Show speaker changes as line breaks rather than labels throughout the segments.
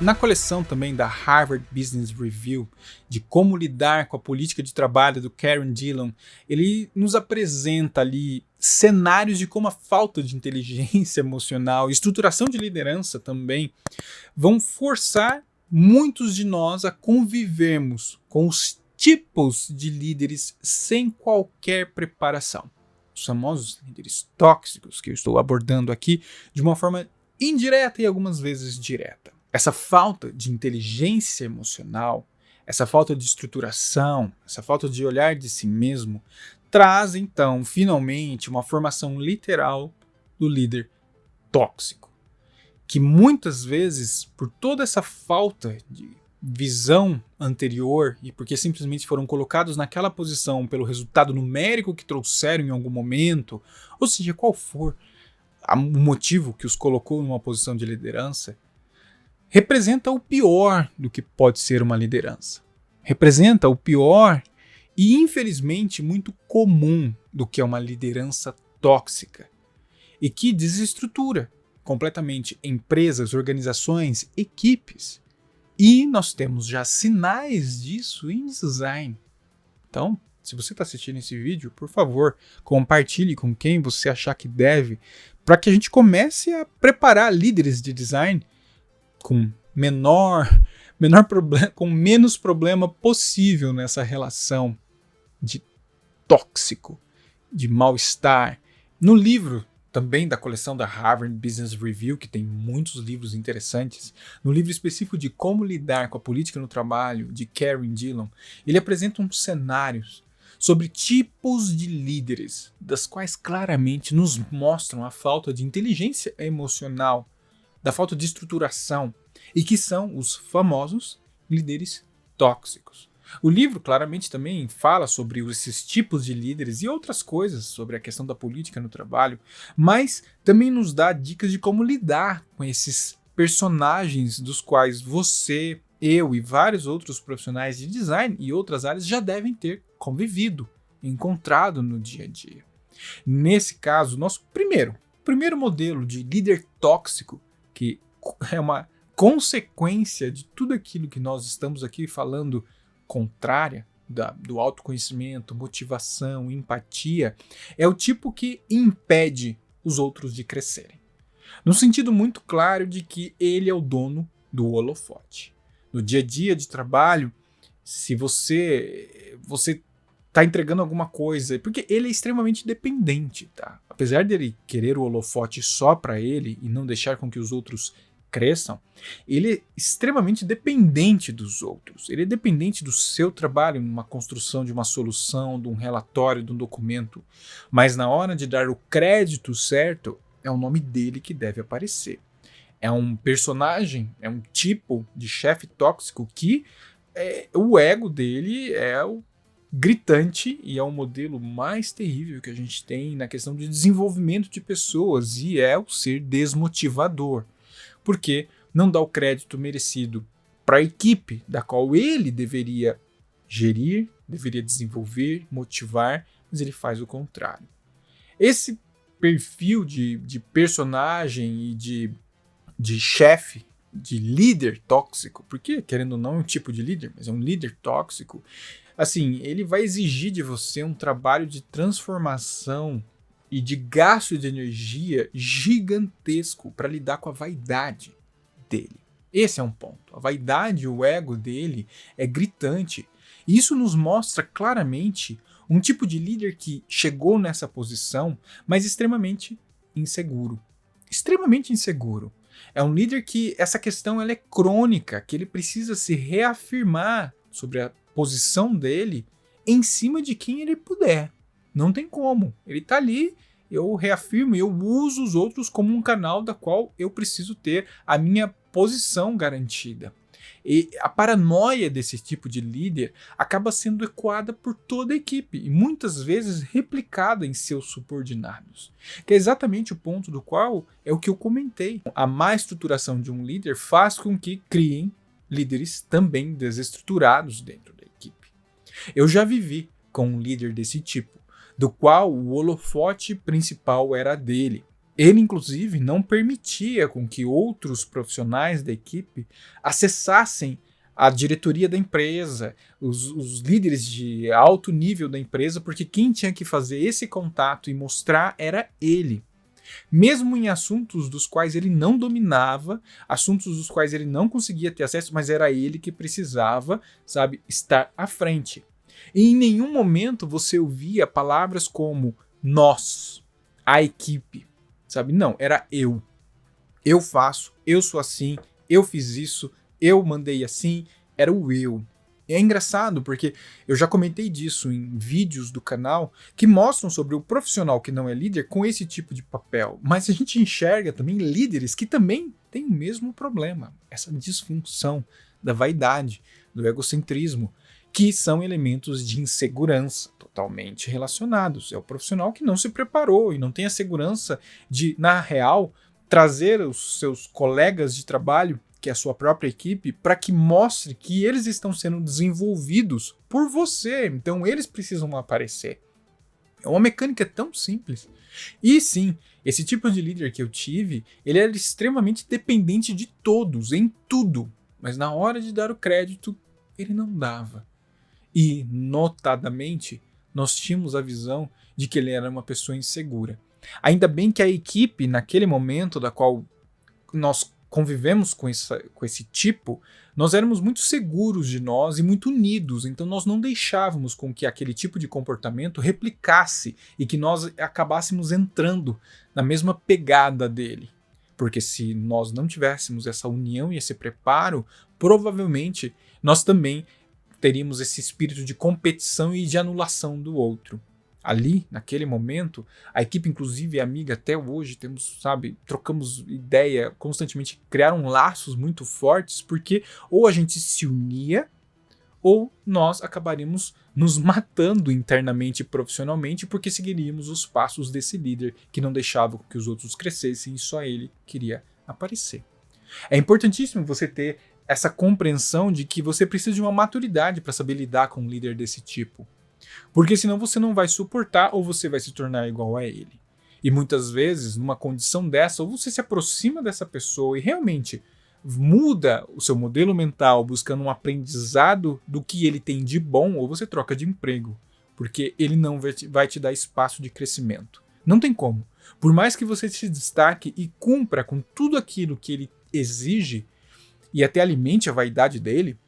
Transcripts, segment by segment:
Na coleção também da Harvard Business Review, de como lidar com a política de trabalho do Karen Dillon, ele nos apresenta ali cenários de como a falta de inteligência emocional e estruturação de liderança também vão forçar muitos de nós a convivermos com os tipos de líderes sem qualquer preparação. Os famosos líderes tóxicos que eu estou abordando aqui de uma forma indireta e algumas vezes direta. Essa falta de inteligência emocional, essa falta de estruturação, essa falta de olhar de si mesmo, traz então, finalmente, uma formação literal do líder tóxico, que muitas vezes, por toda essa falta de visão anterior e porque simplesmente foram colocados naquela posição pelo resultado numérico que trouxeram em algum momento, ou seja, qual for o motivo que os colocou numa posição de liderança, representa o pior do que pode ser uma liderança. Representa o pior e, infelizmente, muito comum do que é uma liderança tóxica e que desestrutura completamente empresas, organizações, equipes. E nós temos já sinais disso em design. Então, se você está assistindo esse vídeo, por favor, compartilhe com quem você achar que deve, para que a gente comece a preparar líderes de design com com menos problema possível nessa relação de tóxico, de mal-estar. No livro também da coleção da Harvard Business Review, que tem muitos livros interessantes, no livro específico de como lidar com a política no trabalho, de Karen Dillon, ele apresenta uns cenários sobre tipos de líderes, das quais claramente nos mostram a falta de inteligência emocional, da falta de estruturação, e que são os famosos líderes tóxicos. O livro claramente também fala sobre esses tipos de líderes e outras coisas sobre a questão da política no trabalho, mas também nos dá dicas de como lidar com esses personagens dos quais você, eu e vários outros profissionais de design e outras áreas já devem ter convivido, encontrado no dia a dia. Nesse caso, nosso primeiro modelo de líder tóxico, que é uma consequência de tudo aquilo que nós estamos aqui falando, contrária do autoconhecimento, motivação, empatia, é o tipo que impede os outros de crescerem. No sentido muito claro de que ele é o dono do holofote. No dia a dia de trabalho, se você está entregando alguma coisa, porque ele é extremamente dependente, tá? Apesar dele querer o holofote só para ele e não deixar com que os outros cresçam, ele é extremamente dependente dos outros. Ele é dependente do seu trabalho numa construção de uma solução, de um relatório, de um documento. Mas na hora de dar o crédito certo, é o nome dele que deve aparecer. É um personagem, é um tipo de chefe tóxico que o ego dele é o gritante e é o modelo mais terrível que a gente tem na questão de desenvolvimento de pessoas, e é o ser desmotivador, porque não dá o crédito merecido para a equipe da qual ele deveria gerir, deveria desenvolver, motivar, mas ele faz o contrário. Esse perfil de personagem e de chefe, de líder tóxico, porque querendo ou não é um tipo de líder, mas é um líder tóxico, assim, ele vai exigir de você um trabalho de transformação e de gasto de energia gigantesco para lidar com a vaidade dele. Esse é um ponto. A vaidade, o ego dele é gritante. E isso nos mostra claramente um tipo de líder que chegou nessa posição, mas extremamente inseguro. Extremamente inseguro. É um líder que essa questão ela é crônica, que ele precisa se reafirmar sobre a posição dele em cima de quem ele puder. Não tem como. Ele está ali, eu reafirmo, eu uso os outros como um canal da qual eu preciso ter a minha posição garantida. E a paranoia desse tipo de líder acaba sendo ecoada por toda a equipe e muitas vezes replicada em seus subordinados. Que é exatamente o ponto do qual é o que eu comentei. A má estruturação de um líder faz com que criem líderes também desestruturados dentro da equipe. Eu já vivi com um líder desse tipo, do qual o holofote principal era dele. Ele, inclusive, não permitia com que outros profissionais da equipe acessassem a diretoria da empresa, os líderes de alto nível da empresa, porque quem tinha que fazer esse contato e mostrar era ele. Mesmo em assuntos dos quais ele não dominava, assuntos dos quais ele não conseguia ter acesso, mas era ele que precisava, sabe, estar à frente. E em nenhum momento você ouvia palavras como nós, a equipe, sabe? Não, era eu. Eu faço, eu sou assim, eu fiz isso, eu mandei assim, era o eu. E é engraçado porque eu já comentei disso em vídeos do canal que mostram sobre o profissional que não é líder com esse tipo de papel. Mas a gente enxerga também líderes que também têm o mesmo problema, essa disfunção da vaidade, do egocentrismo, que são elementos de insegurança totalmente relacionados. É o profissional que não se preparou e não tem a segurança de, na real, trazer os seus colegas de trabalho, que é a sua própria equipe, para que mostre que eles estão sendo desenvolvidos por você. Então eles precisam aparecer. É uma mecânica tão simples. E sim, esse tipo de líder que eu tive, ele era extremamente dependente de todos, em tudo. Mas na hora de dar o crédito, ele não dava. E, notadamente, nós tínhamos a visão de que ele era uma pessoa insegura. Ainda bem que a equipe, naquele momento da qual nós convivemos com esse tipo, nós éramos muito seguros de nós e muito unidos, então nós não deixávamos com que aquele tipo de comportamento replicasse e que nós acabássemos entrando na mesma pegada dele. Porque se nós não tivéssemos essa união e esse preparo, provavelmente nós também teríamos esse espírito de competição e de anulação do outro. Ali, naquele momento, a equipe, inclusive, é amiga até hoje, temos, sabe, trocamos ideia constantemente, criaram laços muito fortes, porque ou a gente se unia, ou nós acabaríamos nos matando internamente e profissionalmente, porque seguiríamos os passos desse líder que não deixava que os outros crescessem e só ele queria aparecer. É importantíssimo você ter essa compreensão de que você precisa de uma maturidade para saber lidar com um líder desse tipo. Porque senão você não vai suportar ou você vai se tornar igual a ele. E muitas vezes, numa condição dessa, ou você se aproxima dessa pessoa e realmente muda o seu modelo mental buscando um aprendizado do que ele tem de bom, ou você troca de emprego. Porque ele não vai te dar espaço de crescimento. Não tem como. Por mais que você se destaque e cumpra com tudo aquilo que ele exige e até alimente a vaidade dele,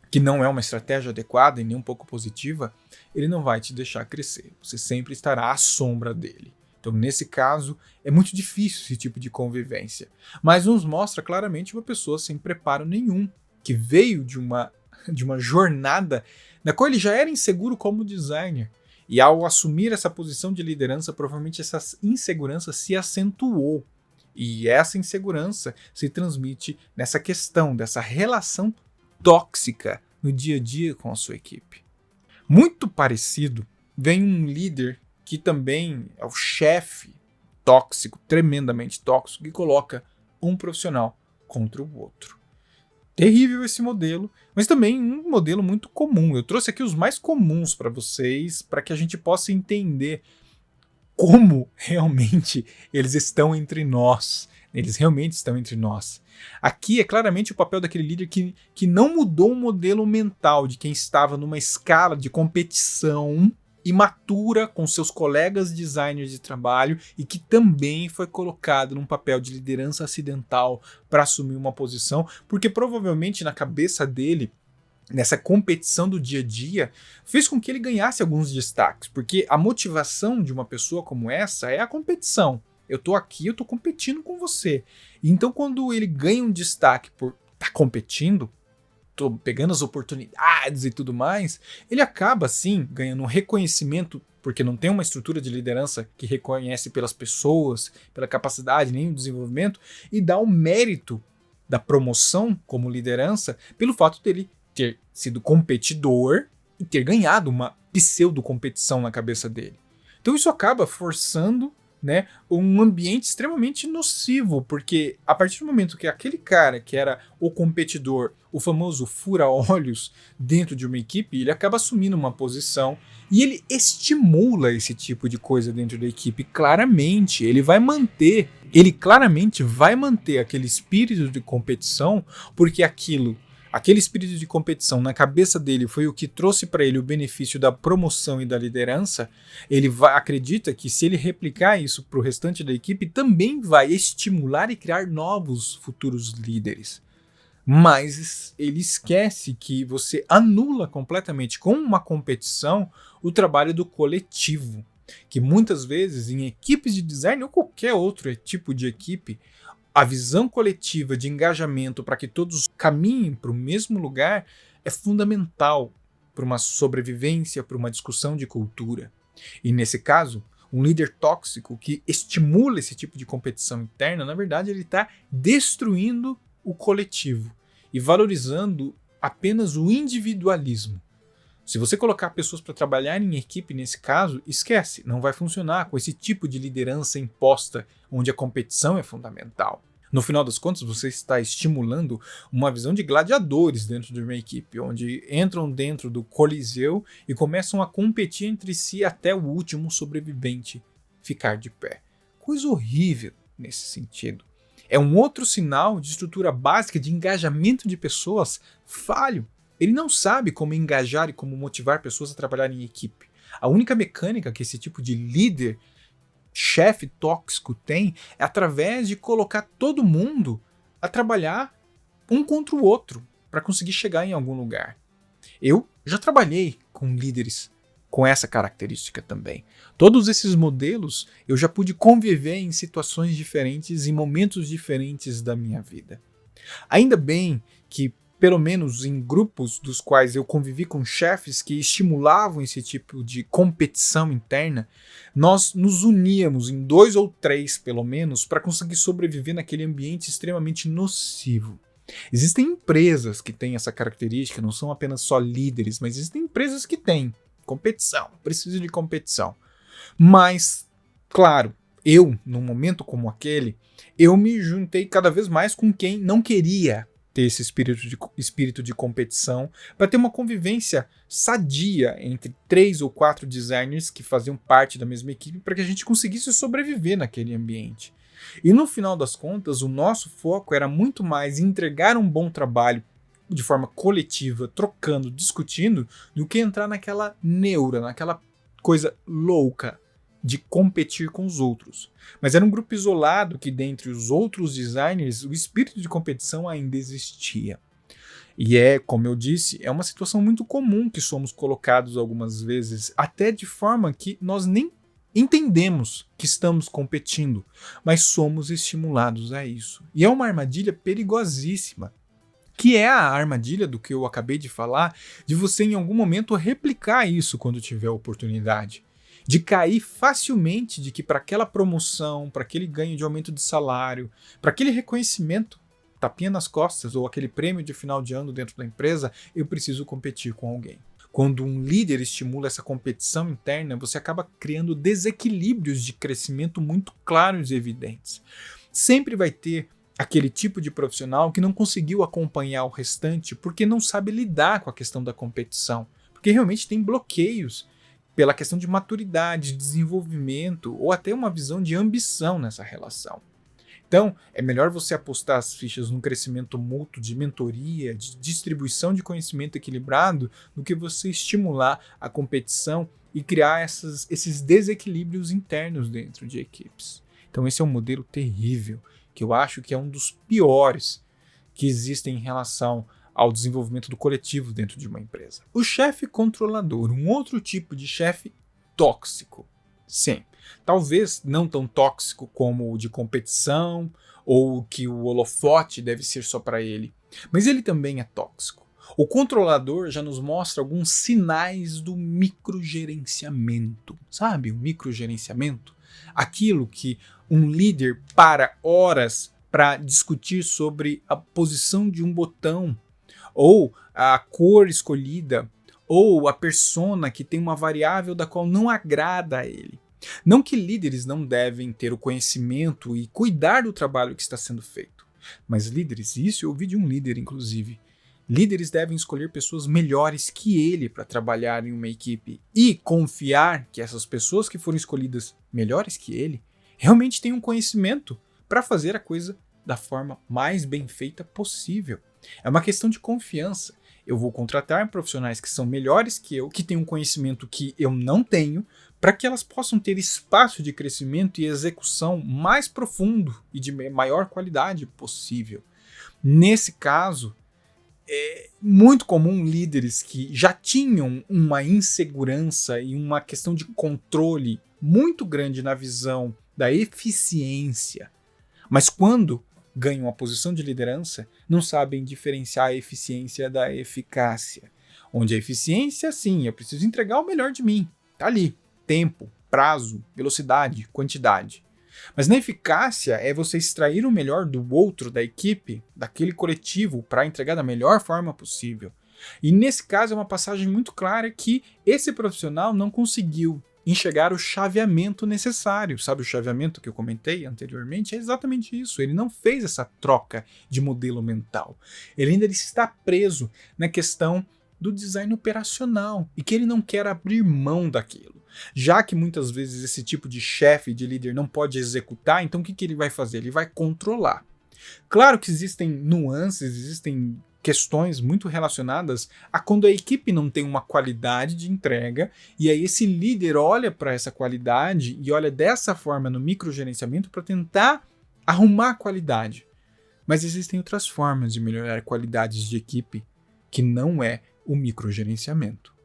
que não é uma estratégia adequada e nem um pouco positiva, ele não vai te deixar crescer. Você sempre estará à sombra dele. Então, nesse caso, é muito difícil esse tipo de convivência. Mas nos mostra claramente uma pessoa sem preparo nenhum, que veio de uma jornada na qual ele já era inseguro como designer. E ao assumir essa posição de liderança, provavelmente essa insegurança se acentuou. E essa insegurança se transmite nessa questão dessa relação tóxica no dia a dia com a sua equipe. Muito parecido, vem um líder que também é o chefe tóxico, tremendamente tóxico, que coloca um profissional contra o outro. Terrível esse modelo, mas também um modelo muito comum. Eu trouxe aqui os mais comuns para vocês, para que a gente possa entender como realmente eles estão entre nós. Eles realmente estão entre nós. Aqui é claramente o papel daquele líder que não mudou o modelo mental de quem estava numa escala de competição imatura com seus colegas designers de trabalho e que também foi colocado num papel de liderança acidental para assumir uma posição, porque provavelmente na cabeça dele, nessa competição do dia a dia, fez com que ele ganhasse alguns destaques, porque a motivação de uma pessoa como essa é a competição. Eu tô aqui, eu tô competindo com você. Então, quando ele ganha um destaque por estar competindo, tô pegando as oportunidades e tudo mais, ele acaba, sim, ganhando um reconhecimento, porque não tem uma estrutura de liderança que reconhece pelas pessoas, pela capacidade, nem o desenvolvimento, e dá o mérito da promoção como liderança pelo fato dele ter sido competidor e ter ganhado uma pseudo-competição na cabeça dele. Então isso acaba forçando né, um ambiente extremamente nocivo, porque a partir do momento que aquele cara que era o competidor, o famoso fura-olhos dentro de uma equipe, ele acaba assumindo uma posição e ele estimula esse tipo de coisa dentro da equipe, claramente. Ele claramente vai manter aquele espírito de competição, porque aquele espírito de competição na cabeça dele foi o que trouxe para ele o benefício da promoção e da liderança. Acredita que se ele replicar isso para o restante da equipe, também vai estimular e criar novos futuros líderes. Mas ele esquece que você anula completamente com uma competição o trabalho do coletivo, que muitas vezes em equipes de design ou qualquer outro tipo de equipe, a visão coletiva de engajamento para que todos caminhem para o mesmo lugar é fundamental para uma sobrevivência, para uma discussão de cultura. E nesse caso, um líder tóxico que estimula esse tipo de competição interna, na verdade ele está destruindo o coletivo e valorizando apenas o individualismo. Se você colocar pessoas para trabalhar em equipe nesse caso, esquece, não vai funcionar com esse tipo de liderança imposta, onde a competição é fundamental. No final das contas, você está estimulando uma visão de gladiadores dentro de uma equipe, onde entram dentro do coliseu e começam a competir entre si até o último sobrevivente ficar de pé. Coisa horrível nesse sentido. É um outro sinal de estrutura básica de engajamento de pessoas falho. Ele não sabe como engajar e como motivar pessoas a trabalhar em equipe. A única mecânica que esse tipo de líder, chefe tóxico tem é através de colocar todo mundo a trabalhar um contra o outro para conseguir chegar em algum lugar. Eu já trabalhei com líderes com essa característica também. Todos esses modelos eu já pude conviver em situações diferentes, em momentos diferentes da minha vida. Ainda bem que, pelo menos em grupos dos quais eu convivi com chefes que estimulavam esse tipo de competição interna, nós nos uníamos em 2 ou 3, pelo menos, para conseguir sobreviver naquele ambiente extremamente nocivo. Existem empresas que têm essa característica, não são apenas só líderes, mas existem empresas que têm competição, preciso de competição. Mas, claro, num momento como aquele, eu me juntei cada vez mais com quem não queria ter esse espírito de competição, para ter uma convivência sadia entre 3 ou 4 designers que faziam parte da mesma equipe, para que a gente conseguisse sobreviver naquele ambiente. E no final das contas, o nosso foco era muito mais entregar um bom trabalho de forma coletiva, trocando, discutindo, do que entrar naquela neura, naquela coisa louca de competir com os outros. Mas era um grupo isolado que, dentre os outros designers, o espírito de competição ainda existia. E como eu disse, é uma situação muito comum que somos colocados algumas vezes, até de forma que nós nem entendemos que estamos competindo, mas somos estimulados a isso. E é uma armadilha perigosíssima, que é a armadilha do que eu acabei de falar, de você em algum momento replicar isso quando tiver a oportunidade. De cair facilmente de que para aquela promoção, para aquele ganho de aumento de salário, para aquele reconhecimento, tapinha nas costas ou aquele prêmio de final de ano dentro da empresa, eu preciso competir com alguém. Quando um líder estimula essa competição interna, você acaba criando desequilíbrios de crescimento muito claros e evidentes. Sempre vai ter aquele tipo de profissional que não conseguiu acompanhar o restante porque não sabe lidar com a questão da competição, porque realmente tem bloqueios pela questão de maturidade, de desenvolvimento ou até uma visão de ambição nessa relação. Então, é melhor você apostar as fichas num crescimento mútuo de mentoria, de distribuição de conhecimento equilibrado, do que você estimular a competição e criar esses desequilíbrios internos dentro de equipes. Então, esse é um modelo terrível, que eu acho que é um dos piores que existem em relação ao desenvolvimento do coletivo dentro de uma empresa. O chefe controlador, um outro tipo de chefe tóxico. Sim, talvez não tão tóxico como o de competição ou que o holofote deve ser só para ele, mas ele também é tóxico. O controlador já nos mostra alguns sinais do microgerenciamento. Sabe, o microgerenciamento? Aquilo que um líder para horas para discutir sobre a posição de um botão, ou a cor escolhida, ou a persona que tem uma variável da qual não agrada a ele. Não que líderes não devem ter o conhecimento e cuidar do trabalho que está sendo feito, mas líderes, isso eu ouvi de um líder inclusive, líderes devem escolher pessoas melhores que ele para trabalhar em uma equipe e confiar que essas pessoas que foram escolhidas melhores que ele realmente têm um conhecimento para fazer a coisa da forma mais bem feita possível. É uma questão de confiança. Eu vou contratar profissionais que são melhores que eu, que têm um conhecimento que eu não tenho, para que elas possam ter espaço de crescimento e execução mais profundo e de maior qualidade possível. Nesse caso, é muito comum líderes que já tinham uma insegurança e uma questão de controle muito grande na visão da eficiência, mas quando ganham a posição de liderança, não sabem diferenciar a eficiência da eficácia. Onde a eficiência, sim, eu preciso entregar o melhor de mim. Tá ali. Tempo, prazo, velocidade, quantidade. Mas na eficácia é você extrair o melhor do outro, da equipe, daquele coletivo, para entregar da melhor forma possível. E nesse caso é uma passagem muito clara que esse profissional não conseguiu enxergar o chaveamento necessário. Sabe o chaveamento que eu comentei anteriormente? É exatamente isso. Ele não fez essa troca de modelo mental. Ele ainda está preso na questão do design operacional e que ele não quer abrir mão daquilo. Já que muitas vezes esse tipo de chefe, de líder não pode executar, então o que ele vai fazer? Ele vai controlar. Claro que existem nuances, existem questões muito relacionadas a quando a equipe não tem uma qualidade de entrega e aí esse líder olha para essa qualidade e olha dessa forma no microgerenciamento para tentar arrumar a qualidade. Mas existem outras formas de melhorar qualidades de equipe que não é o microgerenciamento.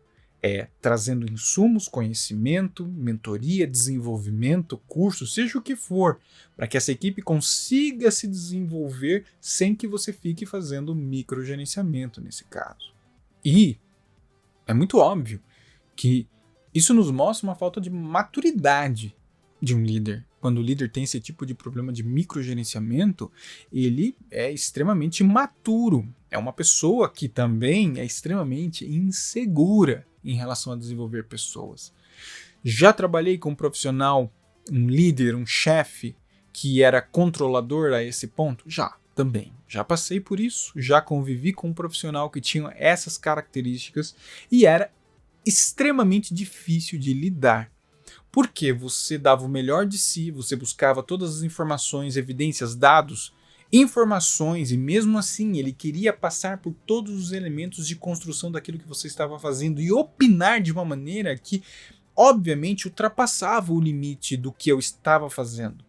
É trazendo insumos, conhecimento, mentoria, desenvolvimento, curso, seja o que for, para que essa equipe consiga se desenvolver sem que você fique fazendo microgerenciamento nesse caso. E é muito óbvio que isso nos mostra uma falta de maturidade de um líder. Quando o líder tem esse tipo de problema de microgerenciamento, ele é extremamente imaturo. É uma pessoa que também é extremamente insegura em relação a desenvolver pessoas. Já trabalhei com um profissional, um líder, um chefe que era controlador a esse ponto? Já, também. Já passei por isso, já convivi com um profissional que tinha essas características e era extremamente difícil de lidar. Porque você dava o melhor de si, você buscava todas as informações, evidências, dados, informações, e mesmo assim ele queria passar por todos os elementos de construção daquilo que você estava fazendo e opinar de uma maneira que, obviamente, ultrapassava o limite do que eu estava fazendo.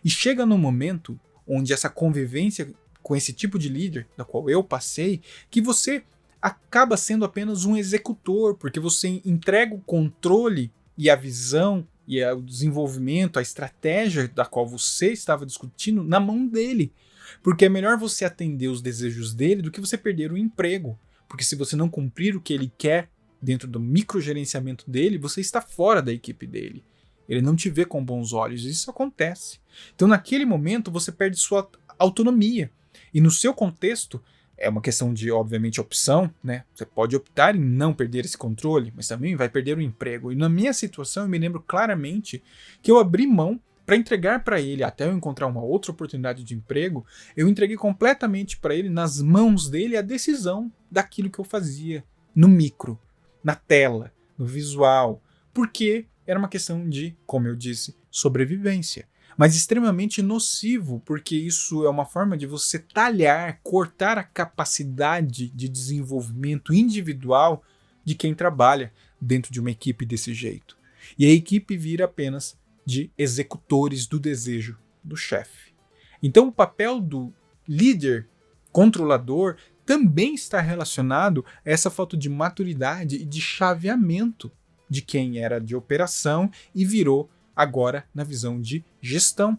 E chega num momento onde essa convivência com esse tipo de líder, da qual eu passei, que você acaba sendo apenas um executor, porque você entrega o controle e a visão e o desenvolvimento, a estratégia da qual você estava discutindo na mão dele. Porque é melhor você atender os desejos dele do que você perder o emprego. Porque se você não cumprir o que ele quer dentro do microgerenciamento dele, você está fora da equipe dele. Ele não te vê com bons olhos, isso acontece. Então naquele momento você perde sua autonomia. E no seu contexto, é uma questão de, obviamente, opção, né? Você pode optar em não perder esse controle, mas também vai perder o emprego. E na minha situação, eu me lembro claramente que eu abri mão para entregar para ele, até eu encontrar uma outra oportunidade de emprego, eu entreguei completamente para ele, nas mãos dele, a decisão daquilo que eu fazia no micro, na tela, no visual, porque era uma questão de, como eu disse, sobrevivência. Mas extremamente nocivo, porque isso é uma forma de você talhar, cortar a capacidade de desenvolvimento individual de quem trabalha dentro de uma equipe desse jeito. E a equipe vira apenas de executores do desejo do chefe. Então o papel do líder controlador também está relacionado a essa falta de maturidade e de chaveamento de quem era de operação e virou agora na visão de gestão.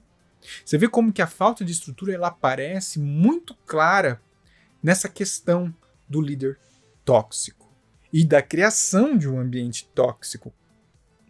Você vê como que a falta de estrutura ela aparece muito clara nessa questão do líder tóxico e da criação de um ambiente tóxico.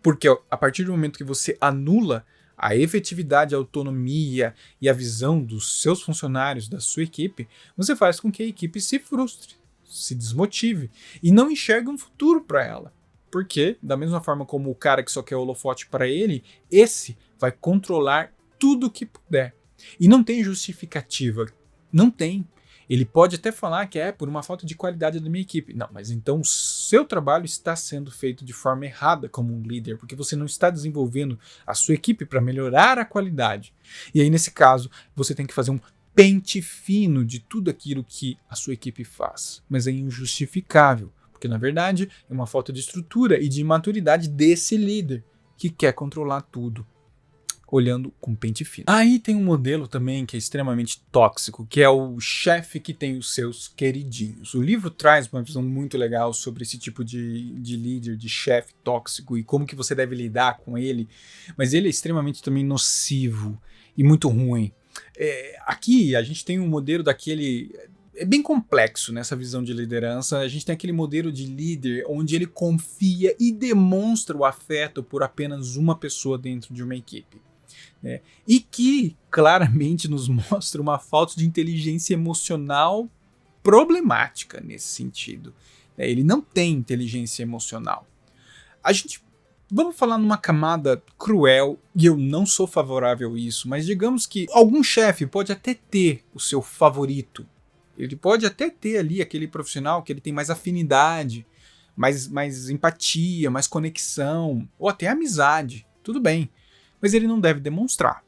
Porque a partir do momento que você anula a efetividade, a autonomia e a visão dos seus funcionários, da sua equipe, você faz com que a equipe se frustre, se desmotive e não enxergue um futuro para ela. Porque, da mesma forma como o cara que só quer holofote para ele, esse vai controlar tudo que puder. E não tem justificativa. Não tem. Ele pode até falar que é por uma falta de qualidade da minha equipe. Não, mas então o seu trabalho está sendo feito de forma errada como um líder, porque você não está desenvolvendo a sua equipe para melhorar a qualidade. E aí, nesse caso, você tem que fazer um pente fino de tudo aquilo que a sua equipe faz. Mas é injustificável, porque na verdade é uma falta de estrutura e de maturidade desse líder que quer controlar tudo, olhando com pente fino. Aí tem um modelo também que é extremamente tóxico, que é o chefe que tem os seus queridinhos. O livro traz uma visão muito legal sobre esse tipo de líder, de chefe tóxico e como que você deve lidar com ele, mas ele é extremamente também nocivo e muito ruim. Aqui a gente tem um modelo daquele... É bem complexo nessa visão de liderança. A gente tem aquele modelo de líder onde ele confia e demonstra o afeto por apenas uma pessoa dentro de uma equipe. E que claramente nos mostra uma falta de inteligência emocional problemática nesse sentido. Ele não tem inteligência emocional. Vamos falar numa camada cruel, e eu não sou favorável a isso, mas digamos que algum chefe pode até ter o seu favorito. Ele pode até ter ali aquele profissional que ele tem mais afinidade, mais empatia, mais conexão, ou até amizade. Tudo bem. Mas ele não deve demonstrar.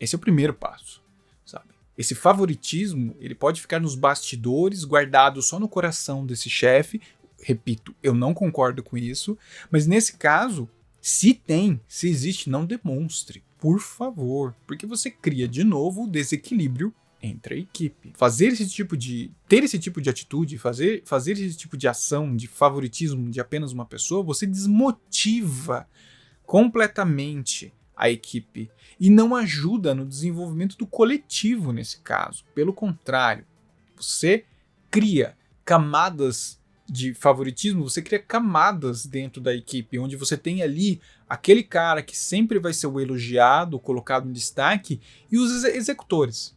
Esse é o primeiro passo, sabe? Esse favoritismo, ele pode ficar nos bastidores, guardado só no coração desse chefe. Repito, eu não concordo com isso, mas nesse caso, se existe, não demonstre, por favor, porque você cria de novo o desequilíbrio entre a equipe. Ter esse tipo de atitude, fazer esse tipo de ação, de favoritismo de apenas uma pessoa, você desmotiva completamente a equipe e não ajuda no desenvolvimento do coletivo nesse caso. Pelo contrário, você cria camadas de favoritismo, você cria camadas dentro da equipe, onde você tem ali aquele cara que sempre vai ser o elogiado, colocado em destaque, e os executores.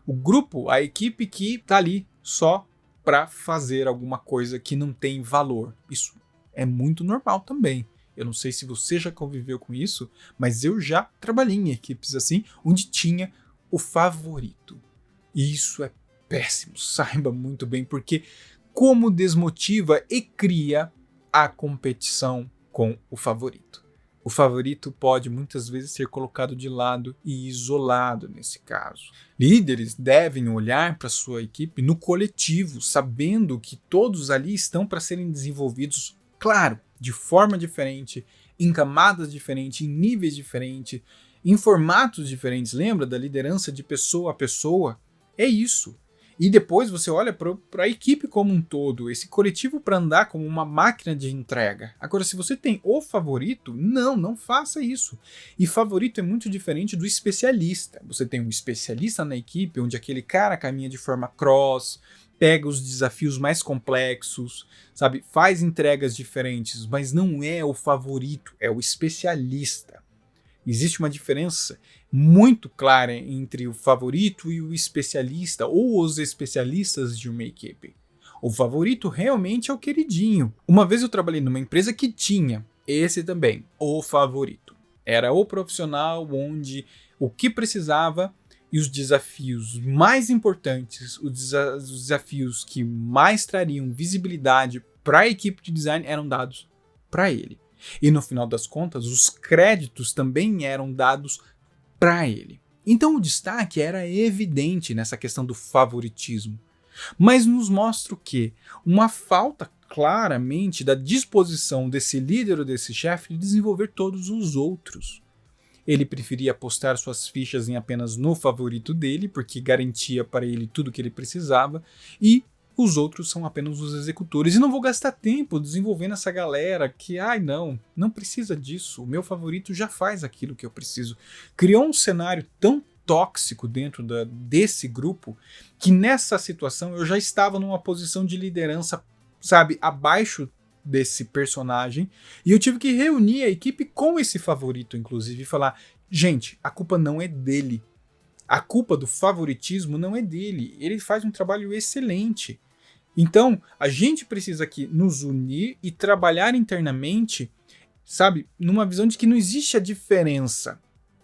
O grupo, a equipe que está ali só para fazer alguma coisa que não tem valor. Isso é muito normal também. Eu não sei se você já conviveu com isso, mas eu já trabalhei em equipes assim, onde tinha o favorito. E isso é péssimo, saiba muito bem, porque como desmotiva e cria a competição com o favorito. O favorito pode muitas vezes ser colocado de lado e isolado nesse caso. Líderes devem olhar para sua equipe no coletivo, sabendo que todos ali estão para serem desenvolvidos, claro, de forma diferente, em camadas diferentes, em níveis diferentes, em formatos diferentes. Lembra da liderança de pessoa a pessoa? É isso. E depois você olha para a equipe como um todo, esse coletivo para andar como uma máquina de entrega. Agora, se você tem o favorito, não faça isso. E favorito é muito diferente do especialista. Você tem um especialista na equipe, onde aquele cara caminha de forma cross, pega os desafios mais complexos, sabe, faz entregas diferentes, mas não é o favorito, é o especialista. Existe uma diferença muito clara entre o favorito e o especialista, ou os especialistas de uma equipe. O favorito realmente é o queridinho. Uma vez eu trabalhei numa empresa que tinha esse também, o favorito. Era o profissional onde o que precisava e os desafios mais importantes, os desafios que mais trariam visibilidade para a equipe de design eram dados para ele. E no final das contas, os créditos também eram dados para ele. Então o destaque era evidente nessa questão do favoritismo. Mas nos mostra o quê? Uma falta claramente da disposição desse líder ou desse chefe de desenvolver todos os outros. Ele preferia apostar suas fichas em apenas no favorito dele, porque garantia para ele tudo o que ele precisava, e os outros são apenas os executores. E não vou gastar tempo desenvolvendo essa galera que, não precisa disso. O meu favorito já faz aquilo que eu preciso. Criou um cenário tão tóxico dentro desse grupo que nessa situação eu já estava numa posição de liderança, sabe, abaixo desse personagem. E eu tive que reunir a equipe com esse favorito, inclusive, e falar, gente, a culpa não é dele. A culpa do favoritismo não é dele. Ele faz um trabalho excelente. Então, a gente precisa aqui nos unir e trabalhar internamente, sabe, numa visão de que não existe a diferença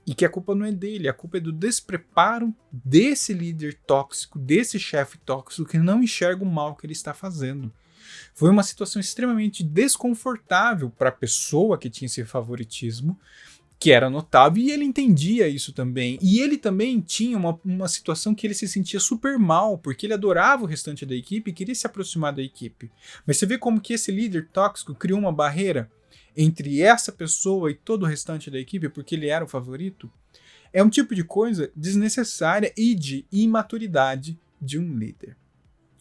e que a culpa não é dele, a culpa é do despreparo desse líder tóxico, desse chefe tóxico que não enxerga o mal que ele está fazendo. Foi uma situação extremamente desconfortável para a pessoa que tinha esse favoritismo, que era notável, e ele entendia isso também. E ele também tinha uma situação que ele se sentia super mal, porque ele adorava o restante da equipe e queria se aproximar da equipe. Mas você vê como que esse líder tóxico criou uma barreira entre essa pessoa e todo o restante da equipe, porque ele era o favorito? É um tipo de coisa desnecessária e de imaturidade de um líder.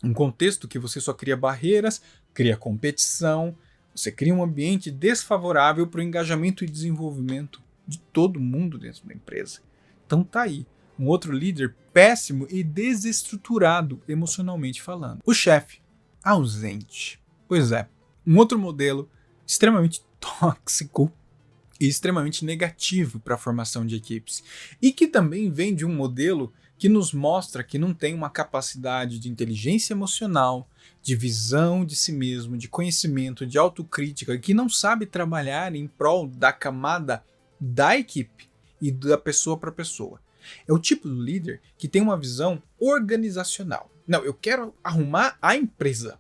Um contexto que você só cria barreiras, cria competição, você cria um ambiente desfavorável para o engajamento e desenvolvimento de todo mundo dentro da empresa. Então tá aí, um outro líder péssimo e desestruturado emocionalmente falando. O chefe ausente. Pois é, um outro modelo extremamente tóxico e extremamente negativo para a formação de equipes. E que também vem de um modelo que nos mostra que não tem uma capacidade de inteligência emocional, de visão de si mesmo, de conhecimento, de autocrítica, que não sabe trabalhar em prol da camada da equipe e da pessoa para pessoa. É o tipo do líder que tem uma visão organizacional. Não, eu quero arrumar a empresa,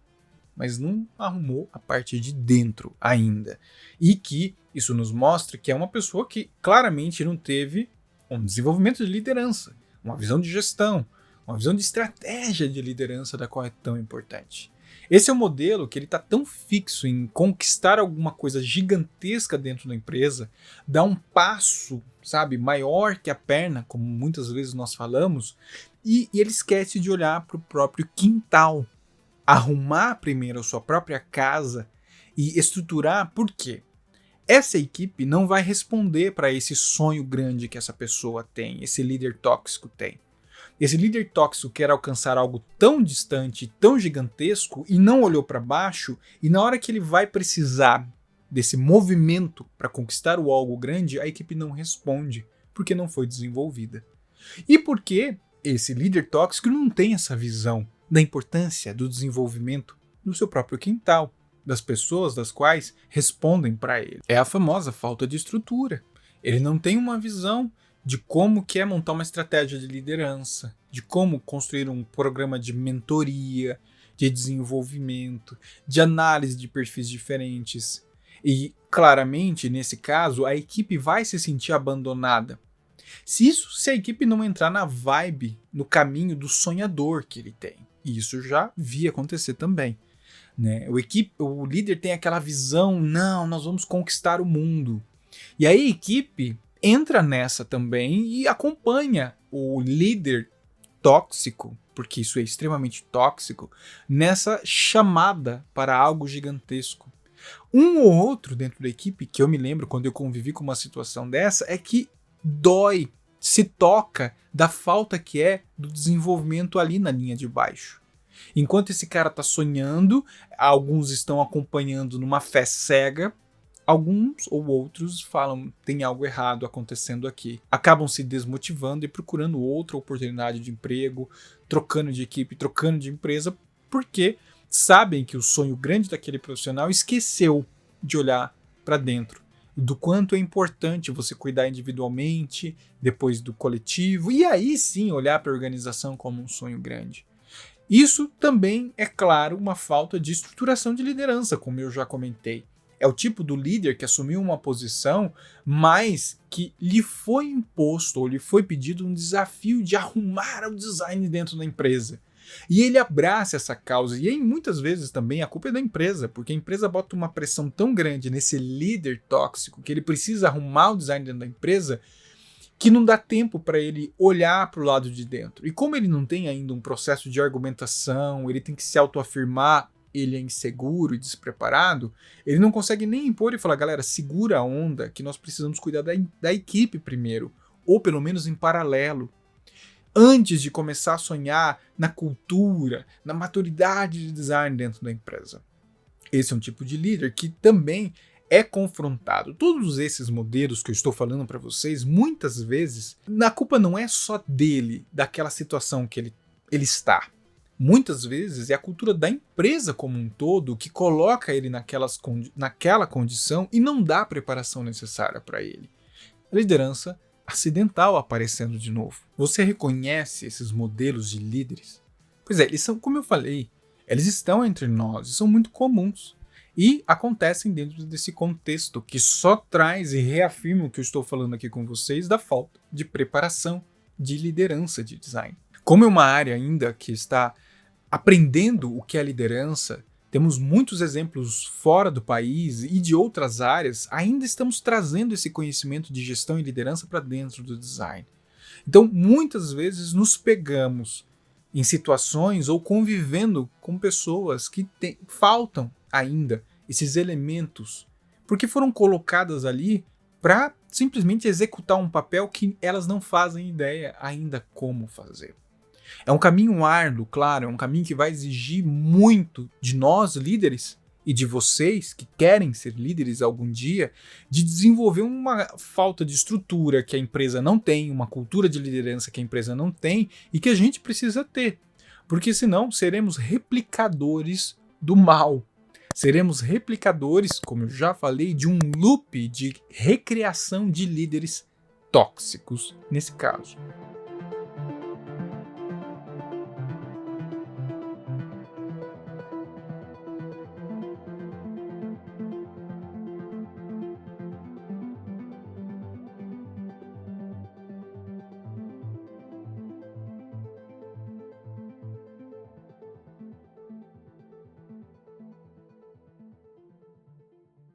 mas não arrumou a parte de dentro ainda. E que isso nos mostra que é uma pessoa que claramente não teve um desenvolvimento de liderança, uma visão de gestão, uma visão de estratégia de liderança da qual é tão importante. Esse é um modelo que ele está tão fixo em conquistar alguma coisa gigantesca dentro da empresa, dar um passo, sabe, maior que a perna, como muitas vezes nós falamos, e ele esquece de olhar para o próprio quintal, arrumar primeiro a sua própria casa e estruturar. Por quê? Essa equipe não vai responder para esse sonho grande que essa pessoa tem, esse líder tóxico tem. Esse líder tóxico quer alcançar algo tão distante, tão gigantesco e não olhou para baixo, e na hora que ele vai precisar desse movimento para conquistar o algo grande, a equipe não responde, porque não foi desenvolvida. E porque esse líder tóxico não tem essa visão da importância do desenvolvimento no seu próprio quintal, das pessoas das quais respondem para ele. É a famosa falta de estrutura. Ele não tem uma visão de como que é montar uma estratégia de liderança, de como construir um programa de mentoria, de desenvolvimento, de análise de perfis diferentes. E, claramente, nesse caso, a equipe vai se sentir abandonada. Se a equipe não entrar na vibe, no caminho do sonhador que ele tem. E isso já vi acontecer também. Né? O líder tem aquela visão, não, nós vamos conquistar o mundo. E aí a equipe entra nessa também e acompanha o líder tóxico, porque isso é extremamente tóxico, nessa chamada para algo gigantesco. Um ou outro dentro da equipe, que eu me lembro quando eu convivi com uma situação dessa, é que dói, se toca da falta que é do desenvolvimento ali na linha de baixo. Enquanto esse cara está sonhando, alguns estão acompanhando numa fé cega, alguns ou outros falam, tem algo errado acontecendo aqui. Acabam se desmotivando e procurando outra oportunidade de emprego, trocando de equipe, trocando de empresa, porque sabem que o sonho grande daquele profissional esqueceu de olhar para dentro, do quanto é importante você cuidar individualmente, depois do coletivo, e aí sim olhar para a organização como um sonho grande. Isso também é, claro, uma falta de estruturação de liderança, como eu já comentei. É o tipo do líder que assumiu uma posição, mas que lhe foi imposto ou lhe foi pedido um desafio de arrumar o design dentro da empresa. E ele abraça essa causa, e aí muitas vezes também a culpa é da empresa, porque a empresa bota uma pressão tão grande nesse líder tóxico que ele precisa arrumar o design dentro da empresa que não dá tempo para ele olhar para o lado de dentro. E como ele não tem ainda um processo de argumentação, ele tem que se autoafirmar, ele é inseguro e despreparado, ele não consegue nem impor e falar, galera, segura a onda que nós precisamos cuidar da equipe primeiro, ou pelo menos em paralelo, antes de começar a sonhar na cultura, na maturidade de design dentro da empresa. Esse é um tipo de líder que também é confrontado. Todos esses modelos que eu estou falando para vocês, muitas vezes, a culpa não é só dele, daquela situação que ele está. Muitas vezes é a cultura da empresa como um todo que coloca ele naquela condição e não dá a preparação necessária para ele. A liderança acidental aparecendo de novo. Você reconhece esses modelos de líderes? Pois é, eles são, como eu falei, eles estão entre nós e são muito comuns. E acontecem dentro desse contexto que só traz e reafirma o que eu estou falando aqui com vocês da falta de preparação de liderança de design. Como é uma área ainda que está aprendendo o que é liderança, temos muitos exemplos fora do país e de outras áreas, ainda estamos trazendo esse conhecimento de gestão e liderança para dentro do design. Então, muitas vezes nos pegamos em situações ou convivendo com pessoas que faltam ainda esses elementos, porque foram colocadas ali para simplesmente executar um papel que elas não fazem ideia ainda como fazer. É um caminho árduo, claro, é um caminho que vai exigir muito de nós, líderes, e de vocês que querem ser líderes algum dia, de desenvolver uma falta de estrutura que a empresa não tem, uma cultura de liderança que a empresa não tem e que a gente precisa ter. Porque senão seremos replicadores do mal. Seremos replicadores, como eu já falei, de um loop de recriação de líderes tóxicos, nesse caso.